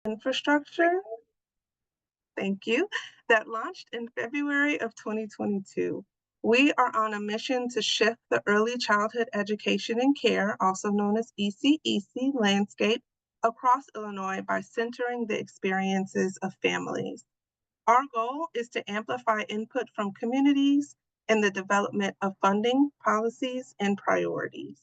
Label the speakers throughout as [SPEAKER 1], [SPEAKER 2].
[SPEAKER 1] infrastructure, thank you, that launched in February of 2022. We are on a mission to shift the early childhood education and care, also known as ECEC landscape, across Illinois by centering the experiences of families. Our goal is to amplify input from communities in the development of funding, policies, and priorities.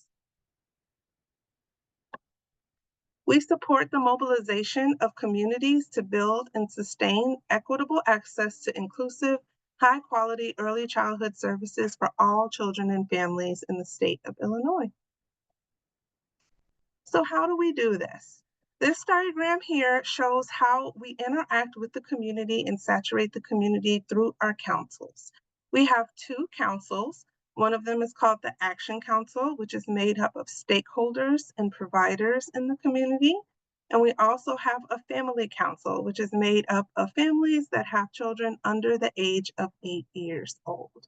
[SPEAKER 1] We support the mobilization of communities to build and sustain equitable access to inclusive, high-quality early childhood services for all children and families in the state of Illinois. So how do we do this? This diagram here shows how we interact with the community and saturate the community through our councils. We have two councils. One of them is called the Action Council, which is made up of stakeholders and providers in the community. And we also have a Family Council, which is made up of families that have children under the age of 8 years old.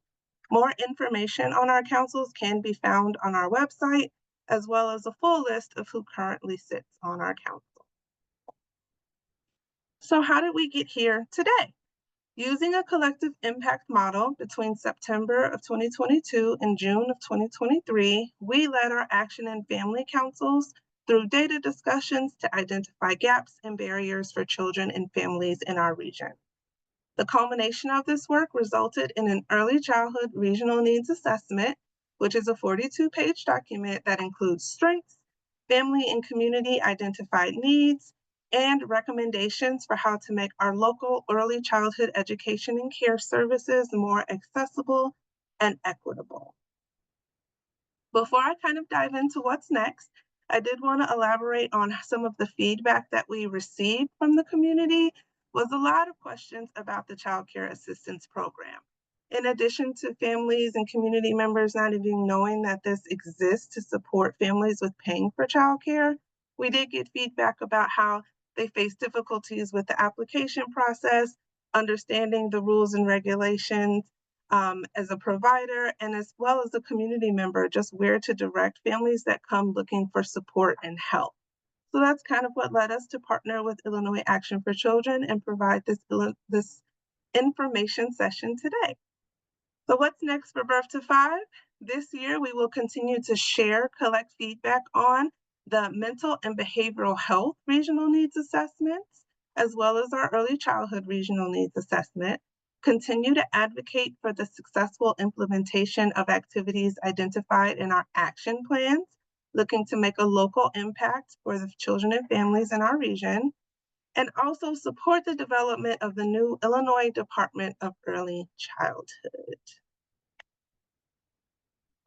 [SPEAKER 1] More information on our councils can be found on our website, as well as a full list of who currently sits on our council. So how did we get here today? Using a collective impact model between September of 2022 and June of 2023, we led our action and family councils through data discussions to identify gaps and barriers for children and families in our region. The culmination of this work resulted in an early childhood regional needs assessment, which is a 42-page document that includes strengths, family and community identified needs, and recommendations for how to make our local early childhood education and care services more accessible and equitable. Before I kind of dive into what's next, I did want to elaborate on some of the feedback that we received from the community. Was a lot of questions about the Child Care Assistance Program. In addition to families and community members not even knowing that this exists to support families with paying for childcare, we did get feedback about how they face difficulties with the application process, understanding the rules and regulations as a provider, and as well as a community member, just where to direct families that come looking for support and help. So that's kind of what led us to partner with Illinois Action for Children and provide this information session today. So what's next for Birth to 5? This year, we will continue to share, collect feedback on the mental and behavioral health regional needs assessments, as well as our early childhood regional needs assessment, continue to advocate for the successful implementation of activities identified in our action plans, looking to make a local impact for the children and families in our region, and also support the development of the new Illinois Department of Early Childhood.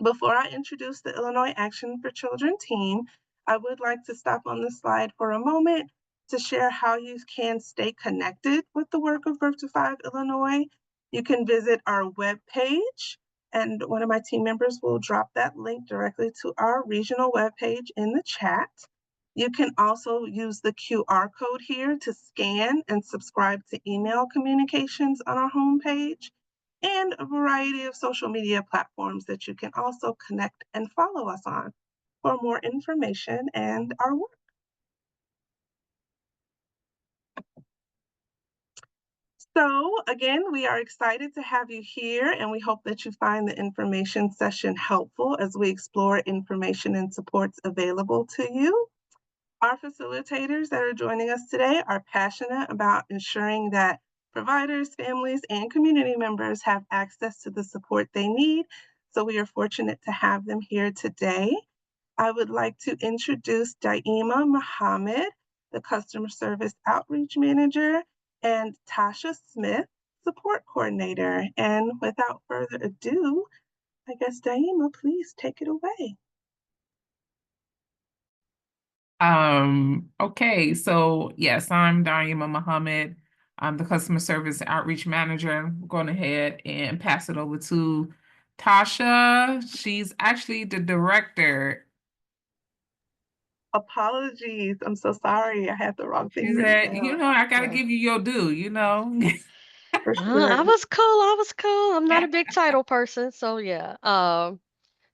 [SPEAKER 1] Before I introduce the Illinois Action for Children team, I would like to stop on this slide for a moment to share how you can stay connected with the work of Birth to 5 Illinois. You can visit our webpage, and one of my team members will drop that link directly to our regional webpage in the chat. You can also use the QR code here to scan and subscribe to email communications on our homepage, and a variety of social media platforms that you can also connect and follow us on for more information and our work. So again, we are excited to have you here, and we hope that you find the information session helpful as we explore information and supports available to you. Our facilitators that are joining us today are passionate about ensuring that providers, families, and community members have access to the support they need. So we are fortunate to have them here today. I would like to introduce Daima Muhammad, the Customer Service Outreach Manager, and Tasha Smith, Support Coordinator. And without further ado, I guess Daima, please take it away.
[SPEAKER 2] Okay, so yes, I'm Daima Muhammad. I'm the Customer Service Outreach Manager. I'm going ahead and pass it over to Tasha. She's actually the director.
[SPEAKER 1] Apologies. I'm so sorry. I had the wrong thing
[SPEAKER 2] She
[SPEAKER 1] written
[SPEAKER 2] said,
[SPEAKER 1] down.
[SPEAKER 2] I got to give you your due,
[SPEAKER 1] For sure.
[SPEAKER 3] I was cool. I was cool. I'm not a big title person, so yeah.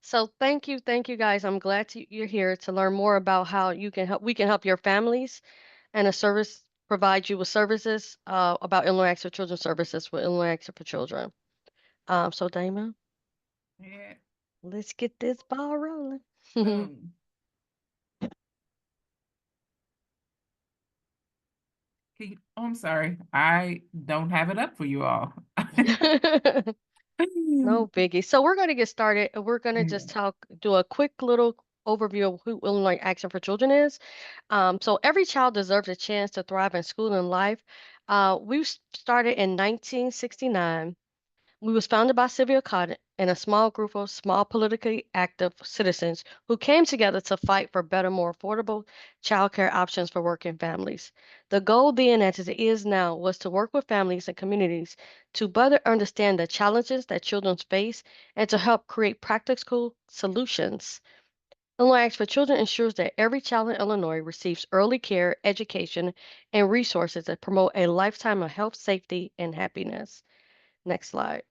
[SPEAKER 3] So thank you guys. I'm glad you're here to learn more about how you can help. We can help your families and a service provide you with services about Illinois Access for Children services with Illinois Access for Children. So Damon,
[SPEAKER 2] Yeah.
[SPEAKER 3] let's get this ball rolling.
[SPEAKER 2] Boom. Oh, I'm sorry. I don't have it up for you all.
[SPEAKER 3] No biggie. So we're going to get started, and we're going to just do a quick little overview of who Illinois Action for Children is. So every child deserves a chance to thrive in school and life. We started in 1969. We was founded by Sylvia Cotton and a small group of small politically active citizens who came together to fight for better, more affordable childcare options for working families. The goal then, as it is now, was to work with families and communities to better understand the challenges that children face and to help create practical solutions. Illinois Act for Children ensures that every child in Illinois receives early care, education, and resources that promote a lifetime of health, safety, and happiness. Next slide.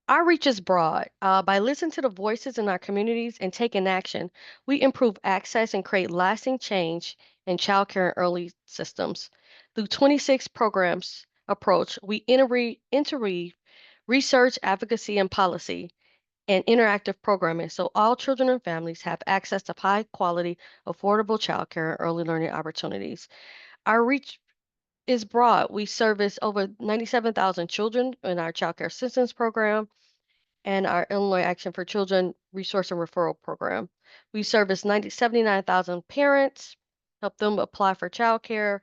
[SPEAKER 3] Our reach is broad. By listening to the voices in our communities and taking action, we improve access and create lasting change in childcare and early systems. Through 26 programs approach, we interweave research, advocacy, and policy and interactive programming so all children and families have access to high quality, affordable childcare and early learning opportunities. Our reach is broad. We service over 97,000 children in our childcare assistance program and our Illinois Action for Children Resource and Referral Program. We service 79,000 parents, help them apply for childcare,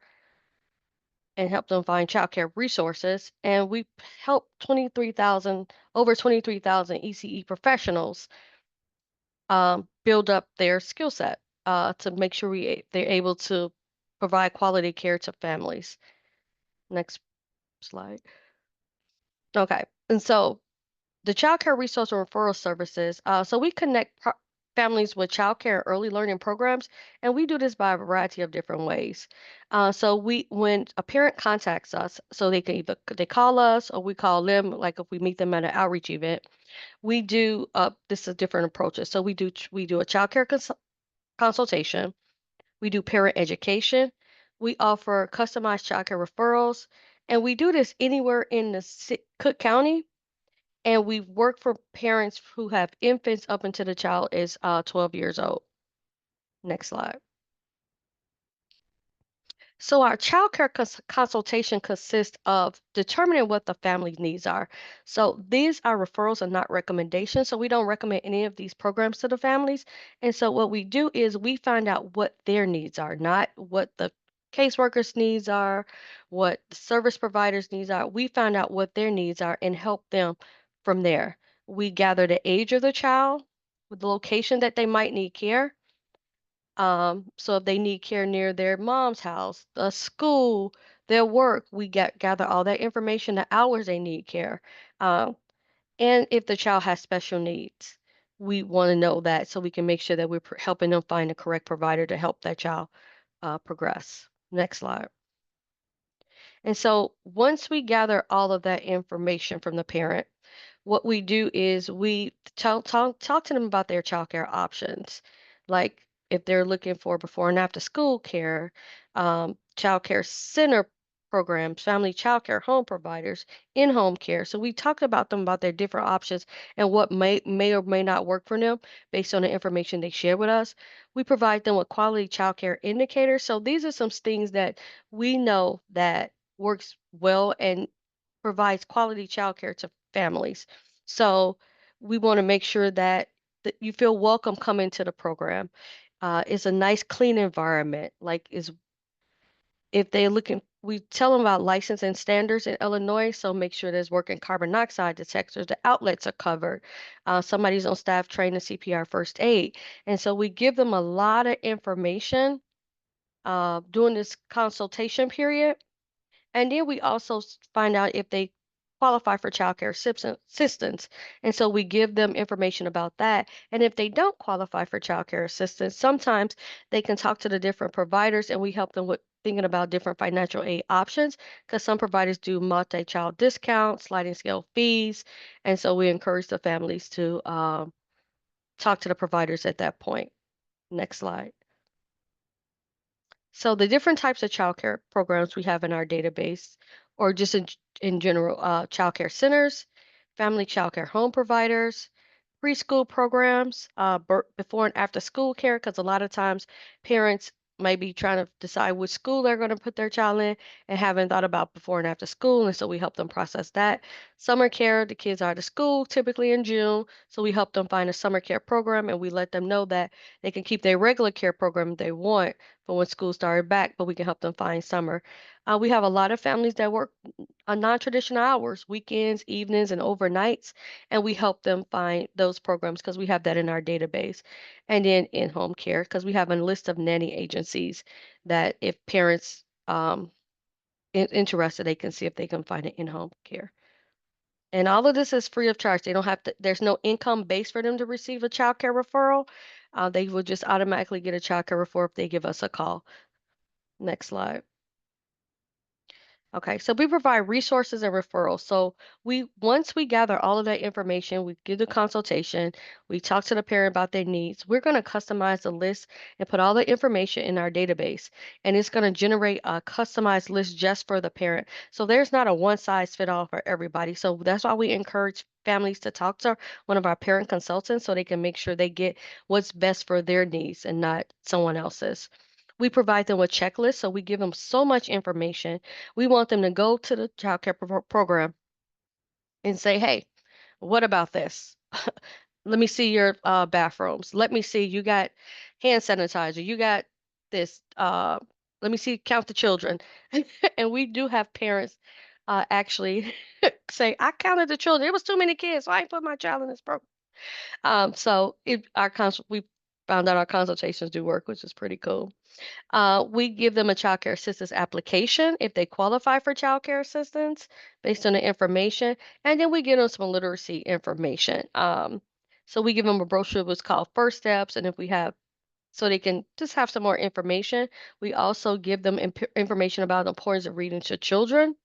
[SPEAKER 3] and help them find childcare resources. And we help over 23,000 ECE professionals build up their skill set to make sure they're able to provide quality care to families. Next slide. Okay, and so the child care resource and referral services. So we connect families with child care and early learning programs, and we do this by a variety of different ways. When a parent contacts us, so they can either they call us or we call them, like if we meet them at an outreach event, we do this is different approaches. So we do a child care consultation, we do parent education, we offer customized child care referrals, and we do this anywhere in the Cook County, and we work for parents who have infants up until the child is 12 years old. Next slide. So our child care consultation consists of determining what the family's needs are. So these are referrals and not recommendations. So we don't recommend any of these programs to the families. And so what we do is we find out what their needs are, not what the caseworkers' needs are, what the service providers' needs are. We find out what their needs are and help them from there. We gather the age of the child, with the location that they might need care, so if they need care near their mom's house, the school, their work, we gather all that information, the hours they need care. And if the child has special needs, we want to know that so we can make sure that we're helping them find the correct provider to help that child progress. Next slide. And so once we gather all of that information from the parent, what we do is we talk to them about their childcare options, like if they're looking for before and after school care, childcare center programs, family childcare home providers, in-home care. So we talked about them about their different options and what may or may not work for them based on the information they share with us. We provide them with quality childcare indicators. So these are some things that we know that works well and provides quality childcare to families. So we want to make sure that you feel welcome coming to the program. It's a nice, clean environment. Like is if they're looking, we tell them about licensing standards in Illinois. So make sure there's working carbon monoxide detectors. The outlets are covered. Somebody's on staff trained in CPR first aid, and so we give them a lot of information during this consultation period. And then we also find out if they qualify for child care assistance. And so we give them information about that. And if they don't qualify for child care assistance, sometimes they can talk to the different providers and we help them with thinking about different financial aid options because some providers do multi-child discounts, sliding scale fees. And so we encourage the families to talk to the providers at that point. Next slide. So the different types of childcare programs we have in our database, or just in general, childcare centers, family childcare home providers, preschool programs, before and after school care, because a lot of times parents may be trying to decide which school they're going to put their child in and haven't thought about before and after school. And so we help them process that. Summer care, the kids are out of school typically in June. So we help them find a summer care program and we let them know that they can keep their regular care program if they want for when school started back, but we can help them find summer. We have a lot of families that work on non-traditional hours, weekends, evenings, and overnights, and we help them find those programs because we have that in our database. And then in-home care, because we have a list of nanny agencies that if parents interested, they can see if they can find an in-home care. And all of this is free of charge. They don't have to, there's no income base for them to receive a child care referral. They will just automatically get a child care referral if they give us a call. Next slide. Okay, so we provide resources and referrals. So once we gather all of that information, we give the consultation, we talk to the parent about their needs. We're going to customize the list and put all the information in our database, and it's going to generate a customized list just for the parent. So there's not a one size fit all for everybody. So that's why we encourage families to talk to one of our parent consultants so they can make sure they get what's best for their needs and not someone else's. We provide them with checklists, so we give them so much information. We want them to go to the child care program and say, hey, what about this? Let me see your bathrooms. Let me see, you got hand sanitizer. You got this. Let me see, count the children. And we do have parents actually say, I counted the children. It was too many kids, so I ain't put my child in this program. So we found out our consultations do work, which is pretty cool. We give them a child care assistance application if they qualify for child care assistance based on the information, and then we give them some literacy information. So we give them a brochure that's called First Steps, and if we have, so they can just have some more information. We also give them information about the importance of reading to children,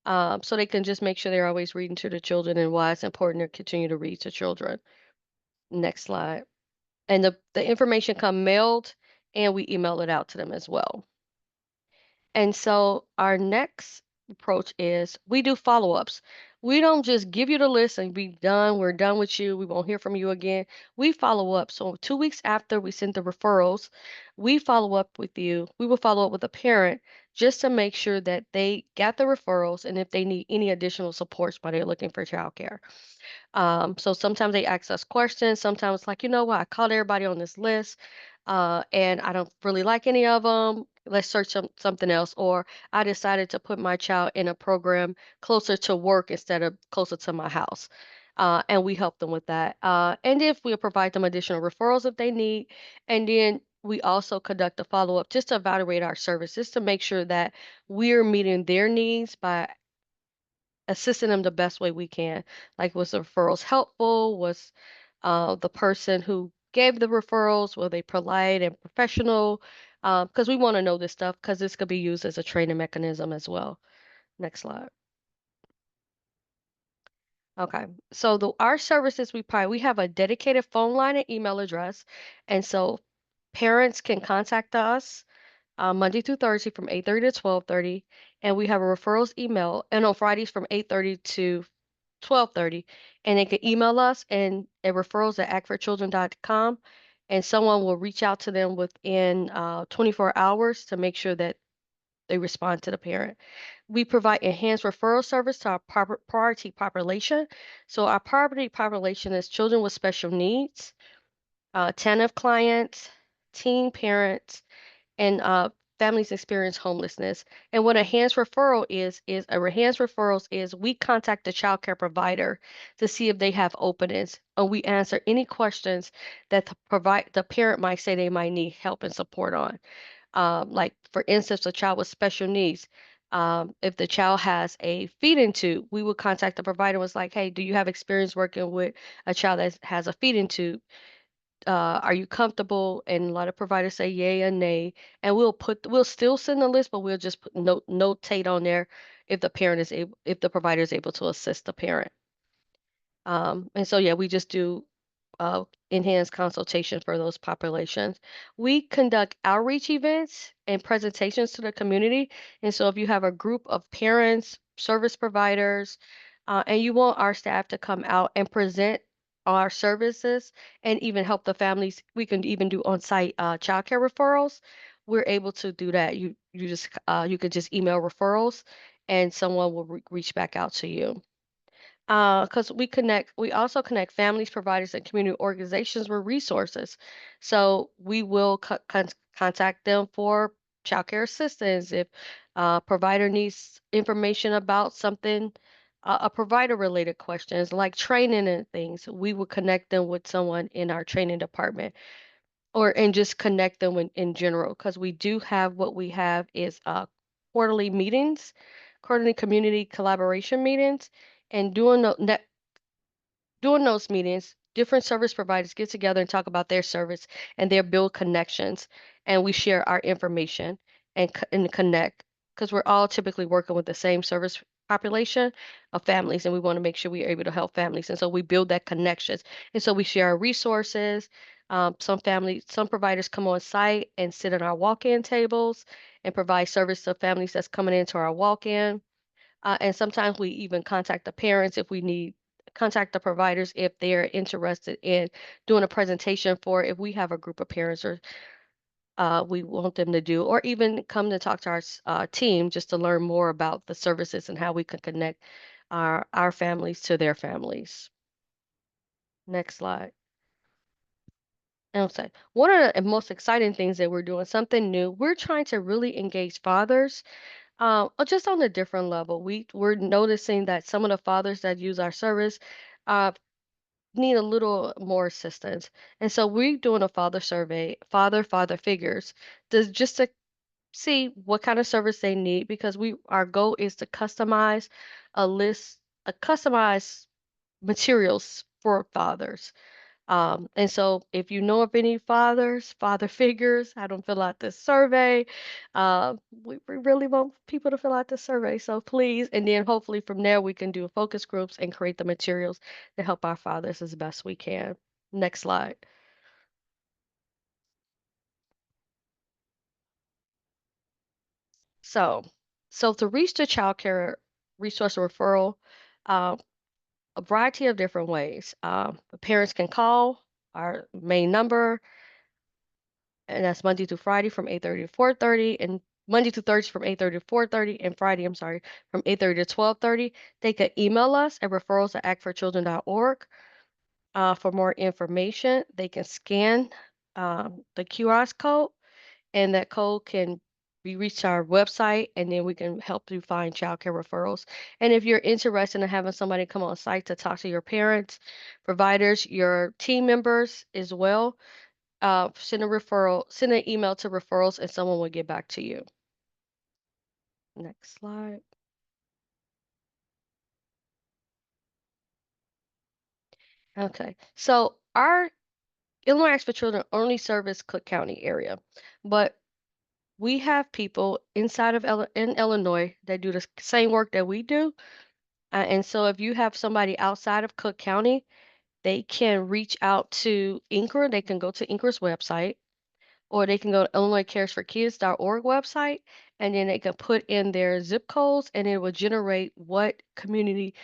[SPEAKER 3] so they can just make sure they're always reading to the children and why it's important to continue to read to children. Next slide. And the information come mailed, and we email it out to them as well. And so our next approach is we do follow-ups. We don't just give you the list and be done. We're done with you. We won't hear from you again. We follow up. So 2 weeks after we send the referrals, we follow up with you. We will follow up with a parent just to make sure that they got the referrals and if they need any additional supports while they're looking for childcare. So sometimes they ask us questions. Sometimes like, you know what, I called everybody on this list, and I don't really like any of them. Let's search something else. Or I decided to put my child in a program closer to work instead of closer to my house. And we help them with that. And if we provide them additional referrals if they need, and then we also conduct a follow-up just to evaluate our services to make sure that we're meeting their needs by assisting them the best way we can. Like, was the referrals helpful? Was the person who gave the referrals, were they polite and professional? Because we want to know this stuff because this could be used as a training mechanism as well. Next slide. Okay, so our services we have a dedicated phone line and email address, and so parents can contact us Monday through Thursday from 8:30 to 12:30, and we have a referrals email, and on Fridays from 8:30 to 12:30, and they can email us and at referrals@actforchildren.com, and someone will reach out to them within 24 hours to make sure that they respond to the parent. We provide enhanced referral service to our priority population. So our priority population is children with special needs, TANF clients, teen parents, and families experience homelessness. And what a enhanced referral is a enhanced referrals is we contact the child care provider to see if they have openings, and we answer any questions that the parent might say they might need help and support on. Like for instance, a child with special needs. If the child has a feeding tube, we would contact the provider and was like, hey, do you have experience working with a child that has a feeding tube? Are you comfortable? And a lot of providers say yay and nay. And we'll still send the list, but we'll just notate on there if if the provider is able to assist the parent. And so yeah, we just do enhanced consultation for those populations. We conduct outreach events and presentations to the community. And so if you have a group of parents, service providers, and you want our staff to come out and present our services and even help the families, we can even do on-site childcare referrals. We're able to do that. You could just email referrals, and someone will reach back out to you. Because we also connect families, providers, and community organizations with resources. So we will contact them for childcare assistance if provider needs information about something, a provider related questions like training and things. We will connect them with someone in our training department, and just connect them in general, because we do have what we have is quarterly meetings, quarterly community collaboration meetings, and during those meetings, different service providers get together and talk about their service, and they build connections, and we share our information and connect, because we're all typically working with the same service population of families, and we want to make sure we are able to help families. And so we build that connections. And so we share our resources. Some providers come on site and sit at our walk-in tables and provide service to families that's coming into our walk-in. And sometimes we even contact the parents if we need, contact the providers if they're interested in doing a presentation for, if we have a group of parents or we want them to do, or even come to talk to our team just to learn more about the services and how we can connect our families to their families. Next slide. And so one of the most exciting things that we're doing, something new, we're trying to really engage fathers. Just on a different level, we're noticing that some of the fathers that use our service uh, need a little more assistance, and so we're doing a father survey, father figures, just to see what kind of service they need, because our goal is to customize customize materials for fathers. And so if you know of any father figures, have them fill out this survey. We really want people to fill out this survey, so please. And then hopefully from there we can do focus groups and create the materials to help our fathers as best we can. Next slide. So, to reach the child care resource referral, uh, a variety of different ways. The parents can call our main number, and that's Monday through Friday from 8:30 to 4:30, and Monday to Thursday from 8:30 to 4:30, and Friday, I'm sorry, from 8:30 to 12:30. They could email us at referrals@actforchildren.org. For more information, they can scan the QR code, and that code can be reached to our website, and then we can help you find childcare referrals. And if you're interested in having somebody come on site to talk to your parents, providers, your team members as well, send an email to referrals, and someone will get back to you. Next slide. Okay, so our Illinois Act for Children only service Cook County area, but we have people inside of in Illinois that do the same work that we do. And so if you have somebody outside of Cook County, they can reach out to INCRA. They can go to INCRA's website, or they can go to illinoiscaresforkids.org website, and then they can put in their zip codes, and it will generate what community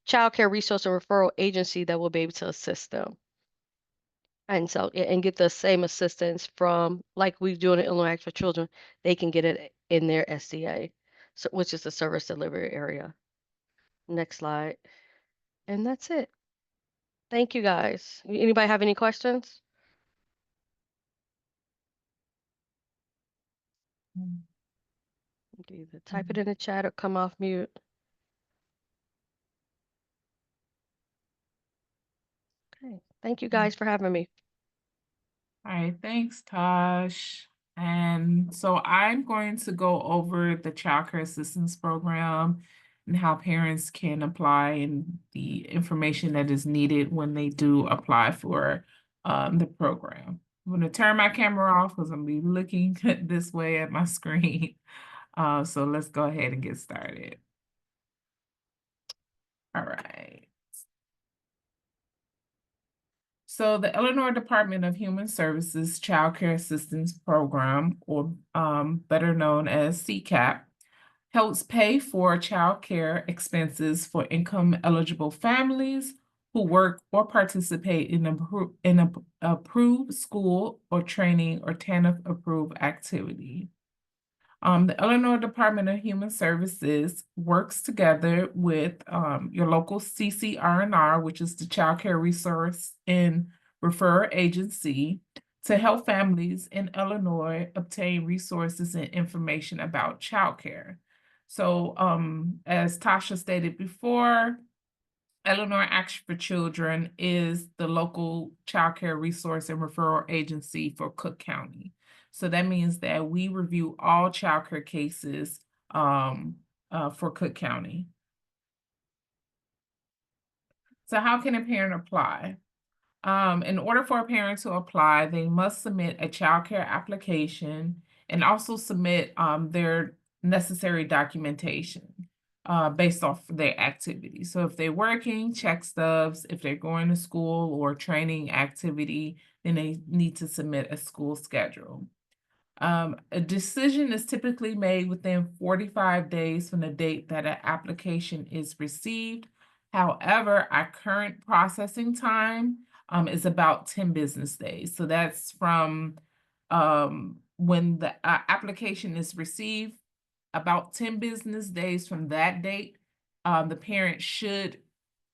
[SPEAKER 3] child care resource and referral agency that will be able to assist them. And so, and get the same assistance from, like we do in Illinois Act for Children, they can get it in their SDA, so, which is the service delivery area. Next slide. And that's it. Thank you guys. Anybody have any questions? You can either type it in the chat or come off mute. Okay. Thank you guys for having me.
[SPEAKER 2] All right, thanks, Tosh. And so I'm going to go over the Child Care Assistance Program and how parents can apply and the information that is needed when they do apply for the program. I'm going to turn my camera off because I'm going to be looking this way at my screen. So let's go ahead and get started. All right. So the Illinois Department of Human Services Child Care Assistance Program, or better known as CCAP, helps pay for child care expenses for income-eligible families who work or participate in an approved school or training or TANF-approved activity. The Illinois Department of Human Services works together with your local CCR&R, which is the Child Care Resource and Referral Agency, to help families in Illinois obtain resources and information about child care. So as Tasha stated before, Illinois Action for Children is the local child care resource and referral agency for Cook County. So that means that we review all child care cases for Cook County. So how can a parent apply? In order for a parent to apply, they must submit a child care application and also submit their necessary documentation based off their activity. So if they're working, check stubs. If they're going to school or training activity, then they need to submit a school schedule. A decision is typically made within 45 days from the date that an application is received. However, our current processing time is about 10 business days. So that's from when the application is received, about 10 business days from that date, the parent should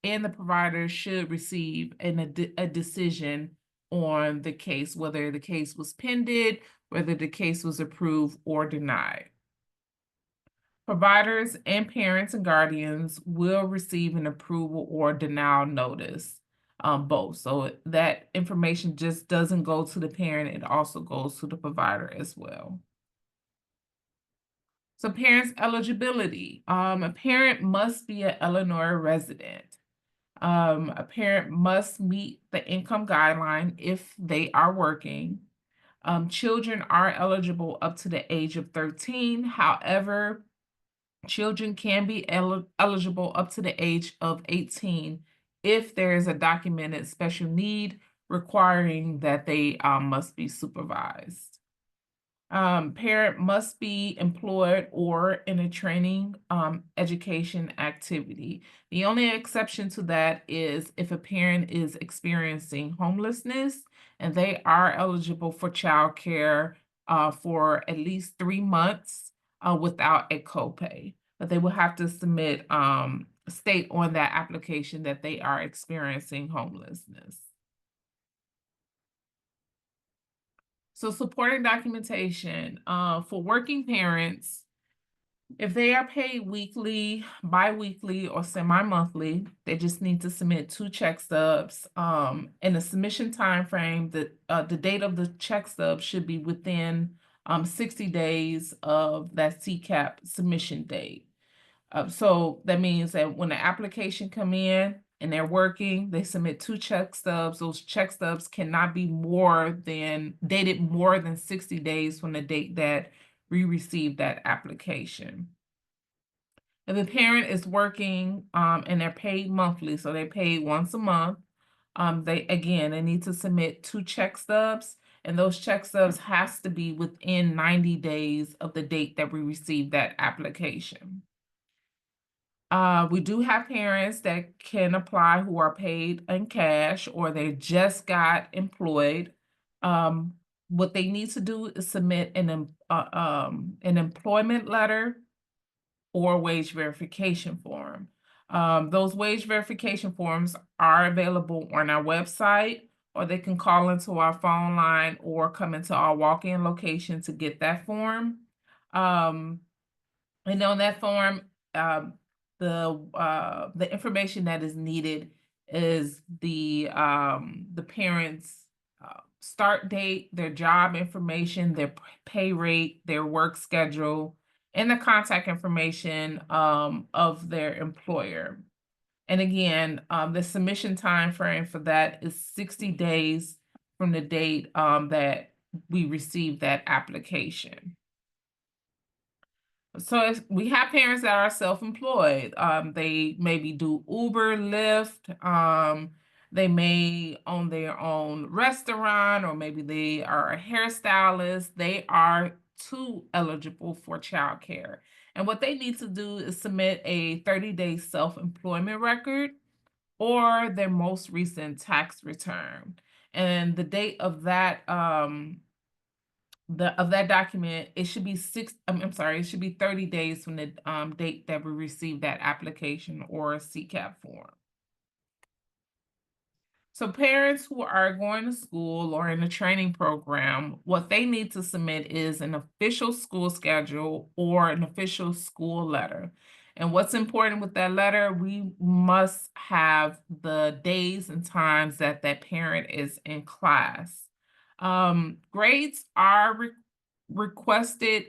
[SPEAKER 2] and the provider should receive a decision on the case, whether the case was pending, whether the case was approved or denied. Providers and parents and guardians will receive an approval or denial notice, both. So that information just doesn't go to the parent, it also goes to the provider as well. So parents' eligibility. A parent must be an Illinois resident. A parent must meet the income guideline if they are working. Children are eligible up to the age of 13. However, children can be eligible up to the age of 18 if there is a documented special need requiring that they must be supervised. Parent must be employed or in a training education activity. The only exception to that is if a parent is experiencing homelessness and they are eligible for child care for at least 3 months without a copay. But they will have to submit, state on that application that they are experiencing homelessness. So supporting documentation for working parents, if they are paid weekly, bi-weekly, or semi-monthly, they just need to submit 2 check stubs. In the submission time frame, the date of the check stub should be within 60 days of that CCAP submission date. So that means that when the application come in and they're working, they submit 2 check stubs. Those check stubs cannot be dated more than 60 days from the date that we received that application. If the parent is working and they're paid monthly, so they're paid once a month, they need to submit 2 check stubs, and those check stubs has to be within 90 days of the date that we received that application. We do have parents that can apply who are paid in cash or they just got employed. What they need to do is submit an employment letter or wage verification form. Those wage verification forms are available on our website, or they can call into our phone line or come into our walk-in location to get that form. And on that form, the information that is needed is the parents' start date, their job information, their pay rate, their work schedule, and the contact information of their employer. And again, the submission time frame for that is 60 days from the date that we received that application. So we have parents that are self-employed. They maybe do Uber, Lyft. They may own their own restaurant, or maybe they are a hairstylist. They are too eligible for childcare. And what they need to do is submit a 30-day self-employment record or their most recent tax return. And the date of that document, it should be it should be 30 days from the date that we receive that application or CCAP form. So parents who are going to school or in a training program, what they need to submit is an official school schedule or an official school letter. And what's important with that letter, we must have the days and times that that parent is in class. Grades are requested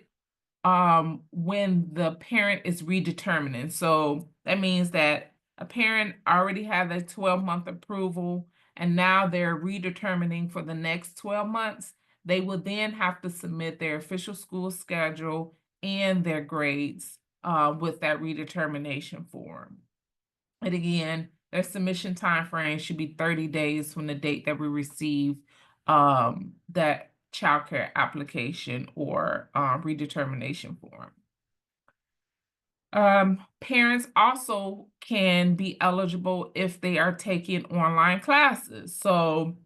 [SPEAKER 2] when the parent is redetermining. So that means that a parent already had a 12-month approval, and now they're redetermining for the next 12 months. They will then have to submit their official school schedule and their grades with that redetermination form. And again, their submission time frame should be 30 days from the date that we receive that childcare application or redetermination form. Parents also can be eligible if they are taking online classes. So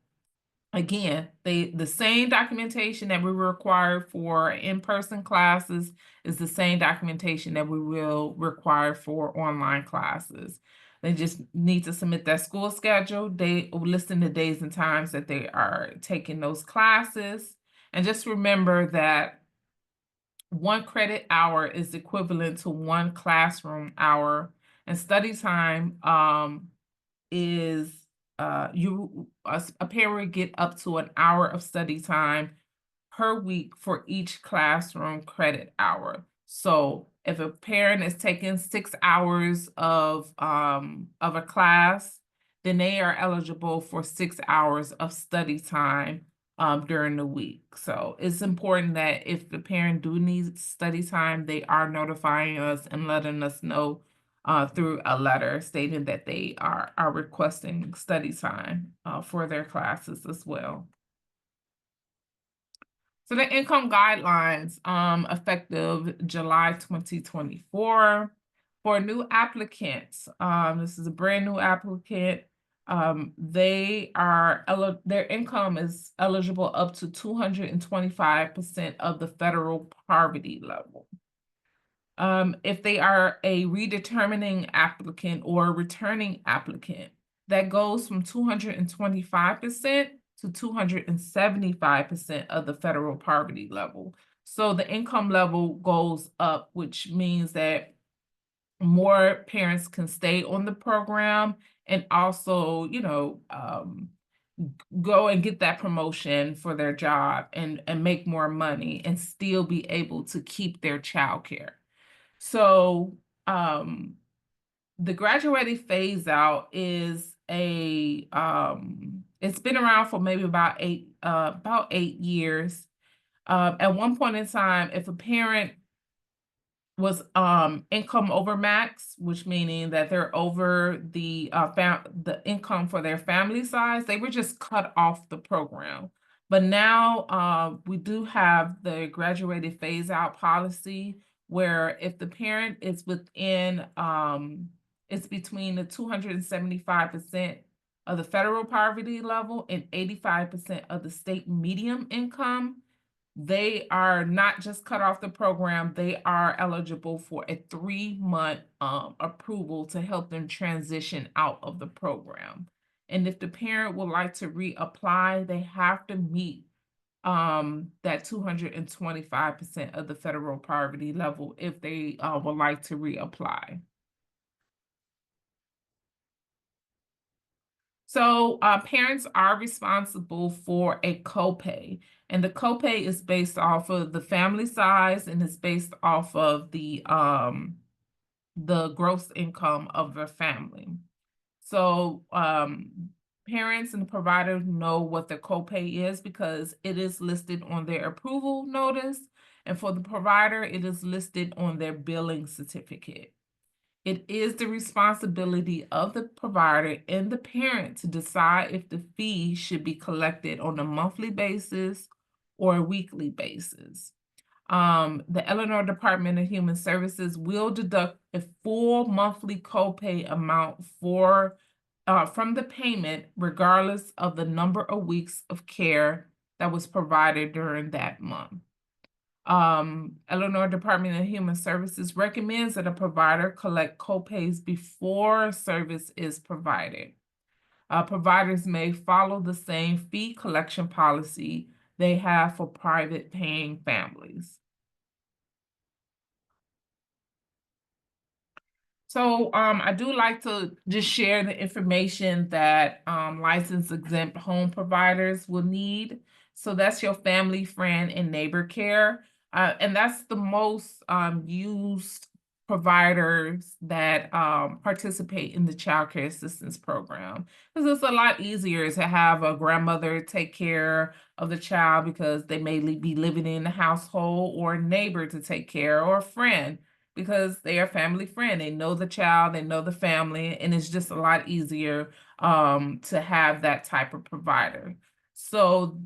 [SPEAKER 2] again, the same documentation that we require for in-person classes is the same documentation that we will require for online classes. They just need to submit that school schedule, listing the days and times that they are taking those classes. And just remember that 1 credit hour is equivalent to 1 classroom hour, and study time is a parent would get up to an hour of study time per week for each classroom credit hour. So if a parent is taking 6 hours of a class, then they are eligible for 6 hours of study time during the week. So it's important that if the parent do need study time, they are notifying us and letting us know through a letter stating that they are requesting study time for their classes as well. So the income guidelines effective July 2024 for new applicants. This is a brand new applicant. Their income is eligible up to 225% of the federal poverty level. If they are a redetermining applicant or a returning applicant, that goes from 225% to 275% of the federal poverty level. So the income level goes up, which means that more parents can stay on the program and also, go and get that promotion for their job and make more money and still be able to keep their child care. So the graduated phase out is it's been around for maybe about 8 years. At one point in time, if a parent was income over max, which meaning that they're over the income for their family size, they were just cut off the program. But now we do have the graduated phase out policy, where if the parent is within it's between the 275% of the federal poverty level and 85% of the state median income, they are not just cut off the program, they are eligible for a 3-month approval to help them transition out of the program. And if the parent would like to reapply, they have to meet that 225% of the federal poverty level if they would like to reapply. So parents are responsible for a copay, and the copay is based off of the family size and is based off of the gross income of the family. So parents and the provider know what the copay is because it is listed on their approval notice, and for the provider, it is listed on their billing certificate. It is the responsibility of the provider and the parent to decide if the fee should be collected on a monthly basis or a weekly basis. The Illinois Department of Human Services will deduct a full monthly copay amount from the payment, regardless of the number of weeks of care that was provided during that month. Illinois Department of Human Services recommends that a provider collect copays before service is provided. Providers may follow the same fee collection policy they have for private paying families. So I do like to just share the information that licensed exempt home providers will need. So that's your family, friend, and neighbor care. And that's the most used providers that participate in the Child Care Assistance Program. Because it's a lot easier to have a grandmother take care of the child because they may be living in the household, or a neighbor to take care, or a friend because they are family friend. They know the child, they know the family, and it's just a lot easier to have that type of provider. So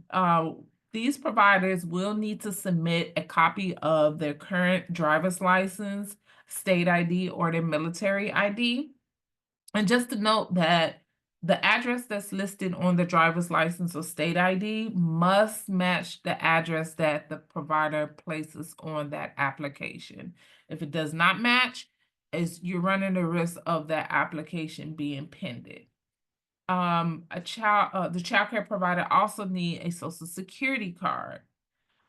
[SPEAKER 2] these providers will need to submit a copy of their current driver's license, state ID, or their military ID. And just to note that the address that's listed on the driver's license or state ID must match the address that the provider places on that application. If it does not match, you're running the risk of that application being pending. The child care provider also need a Social Security card.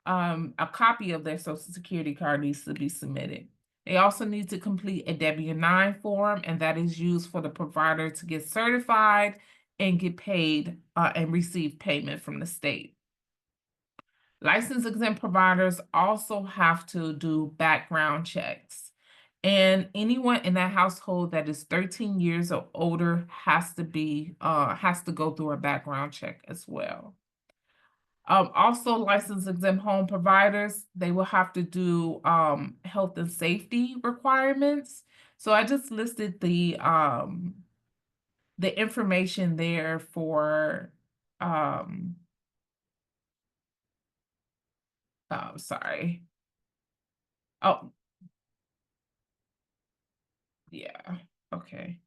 [SPEAKER 2] A copy of their Social Security card needs to be submitted. They also need to complete a W-9 form, and that is used for the provider to get certified and get paid and receive payment from the state. License exempt providers also have to do background checks. And anyone in that household that is 13 years or older has to go through a background check as well. Also, licensed exempt home providers, they will have to do health and safety requirements. So I just listed the information there for sorry. Oh, yeah, okay.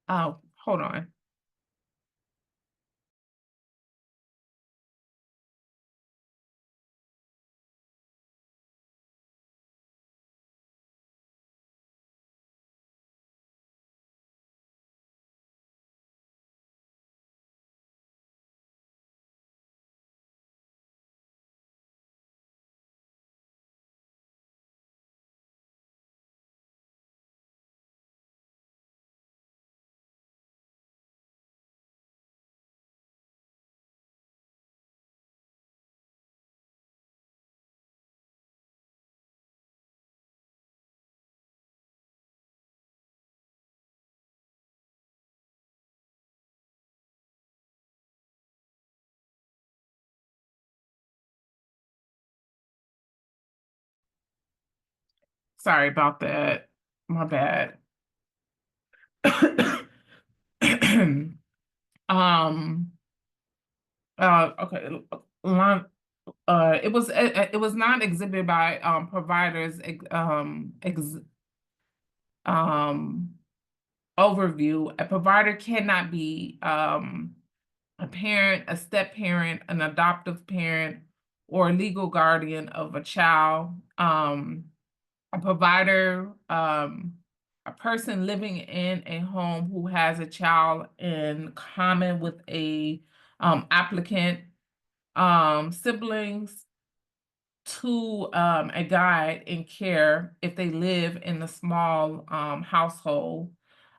[SPEAKER 2] Oh, hold on. Sorry about that. My bad. Okay. It was not exhibited by providers overview. A provider cannot be a parent, a step parent, an adoptive parent, or a legal guardian of a child. A provider, a person living in a home who has a child in common with a applicant, siblings to a guide in care if they live in a small household,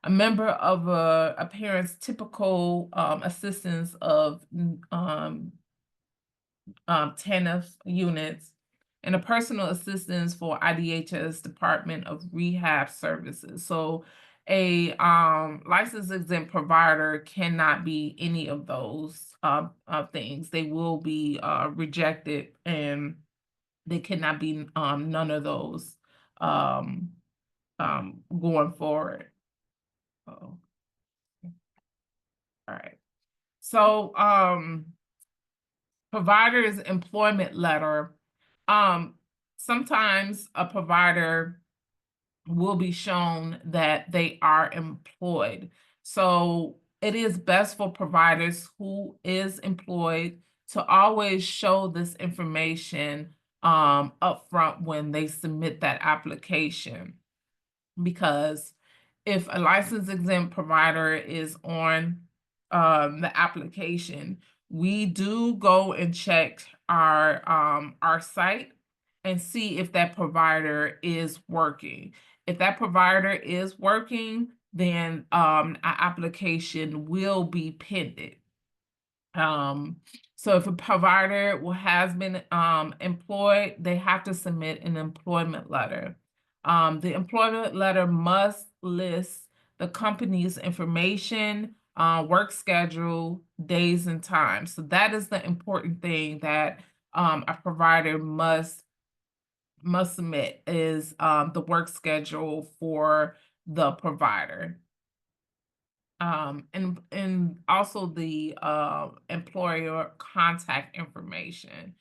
[SPEAKER 2] a member of a parent's typical assistance of TANF units, and a personal assistance for IDHS Department of Rehab Services. So a license exempt provider cannot be any of those things. They will be rejected, and they cannot be none of those going forward. Oh. All right. So provider's employment letter. Sometimes a provider will be shown that they are employed. So it is best for providers who is employed to always show this information upfront when they submit that application, because if a license exempt provider is on the application, we do go and check our site and see if that provider is working. If that provider is working, then our application will be pending. So if a provider has been employed, they have to submit an employment letter. The employment letter must list the company's information, work schedule, days, and times. So that is the important thing that a provider must submit, is the work schedule for the provider. And also the employer contact information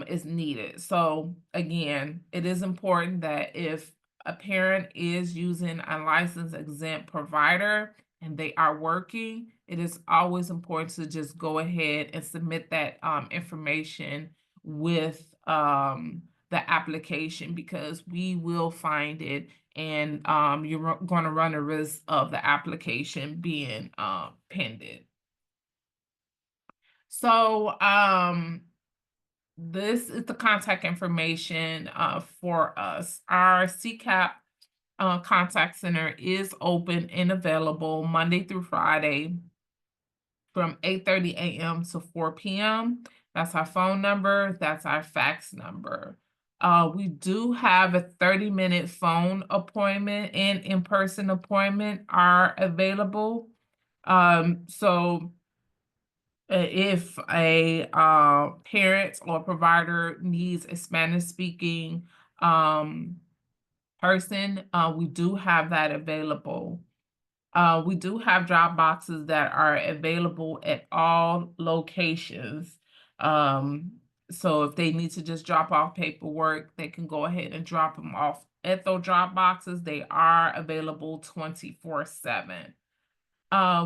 [SPEAKER 2] is needed. So again, it is important that if a parent is using a license exempt provider and they are working, it is always important to just go ahead and submit that information with the application, because we will find it, and you're going to run a risk of the application being pending. So this is the contact information for us. Our CCAP contact center is open and available Monday through Friday from 8:30 a.m. to 4 p.m. That's our phone number. That's our fax number. We do have a 30-minute phone appointment and in-person appointment are available. So if a parent or provider needs a Spanish-speaking person, we do have that available. We do have drop boxes that are available at all locations. So if they need to just drop off paperwork, they can go ahead and drop them off at those drop boxes. They are available 24/7.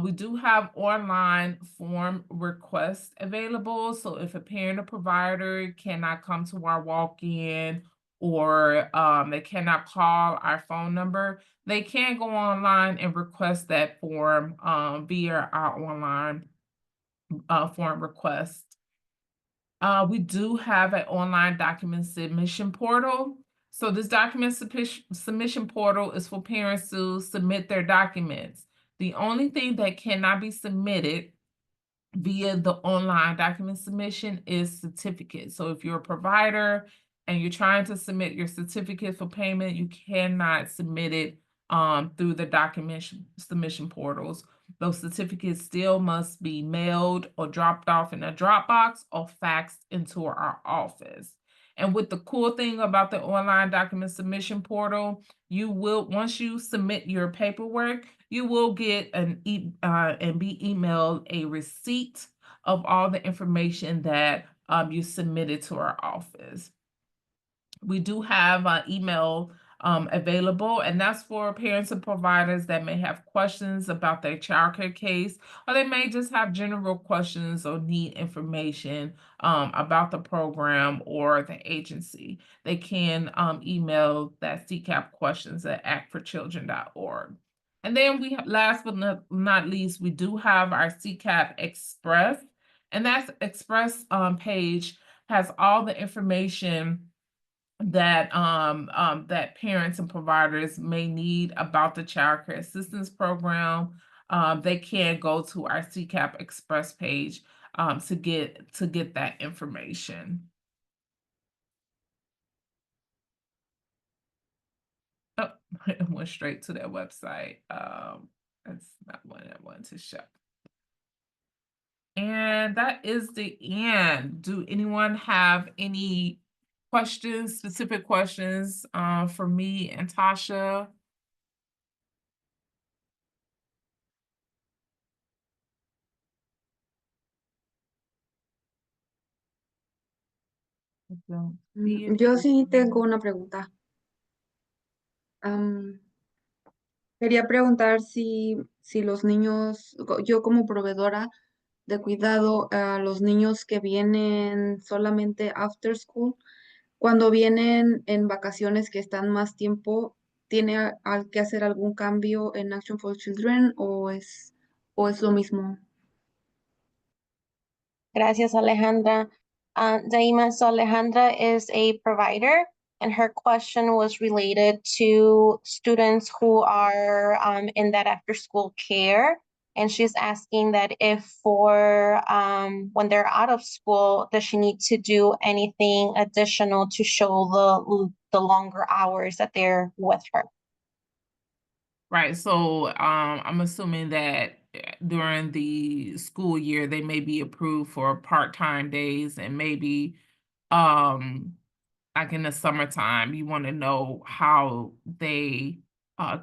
[SPEAKER 2] We do have online form requests available. So if a parent or provider cannot come to our walk-in, or they cannot call our phone number, they can go online and request that form via our online form request. We do have an online document submission portal. So this document submission portal is for parents to submit their documents. The only thing that cannot be submitted via the online document submission is certificates. So if you're a provider and you're trying to submit your certificate for payment, you cannot submit it through the document submission portals. Those certificates still must be mailed or dropped off in a Dropbox or faxed into our office. And with the cool thing about the online document submission portal, you will, once you submit your paperwork, you will get and be emailed a receipt of all the information that you submitted to our office. We do have an email available, and that's for parents and providers that may have questions about their childcare case, or they may just have general questions or need information about the program or the agency. They can email that CCAP questions at actforchildren.org. And then we have, last but not least, we do have our CCAP Express, and that Express page has all the information that that parents and providers may need about the Child Care Assistance Program. They can go to our CCAP Express page to get that information. Oh, it went straight to their website. That's not what I wanted to show. And that is the end. Do anyone have any questions, specific questions for me and Tasha? don't see it.
[SPEAKER 4] Yo sí tengo una pregunta. Quería preguntar si los niños, yo como proveedora de cuidado a los niños que vienen solamente after school, cuando vienen en vacaciones que están más tiempo, ¿tiene que hacer algún cambio en Action for Children o es lo mismo?
[SPEAKER 5] Gracias, Alejandra. Daima, so Alejandra is a provider, and her question was related to students who are in that after-school care. And she's asking that if for when they're out of school, does she need to do anything additional to show the longer hours that they're with her?
[SPEAKER 2] Right. So I'm assuming that during the school year, they may be approved for part-time days, and maybe like in the summertime, you want to know how they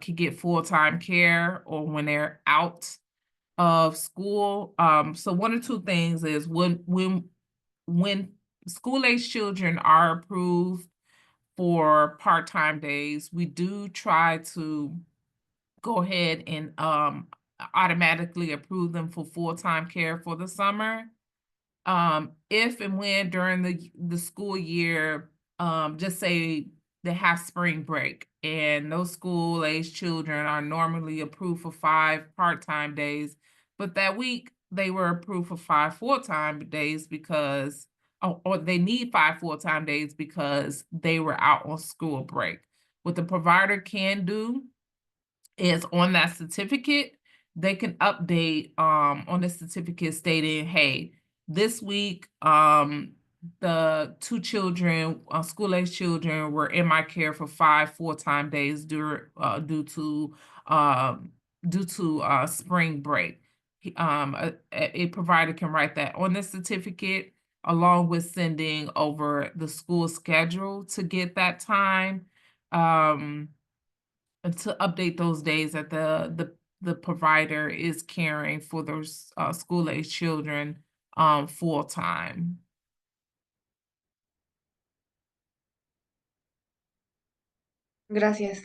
[SPEAKER 2] could get full-time care or when they're out of school. So one or two things is when school-age children are approved for part-time days, we do try to go ahead and automatically approve them for full-time care for the summer. If and when during the school year, just say they have spring break and those school-age children are normally approved for 5 part-time days, but that week they were approved for 5 full-time days because or they need 5 full-time days because they were out on school break. What the provider can do is on that certificate, they can update on the certificate stating, hey, this week the 2 children, school-age children, were in my care for 5 full-time days due to spring break. A provider can write that on the certificate along with sending over the school schedule to get that time. To update those days that the provider is caring for those school-age children full time.
[SPEAKER 4] Gracias.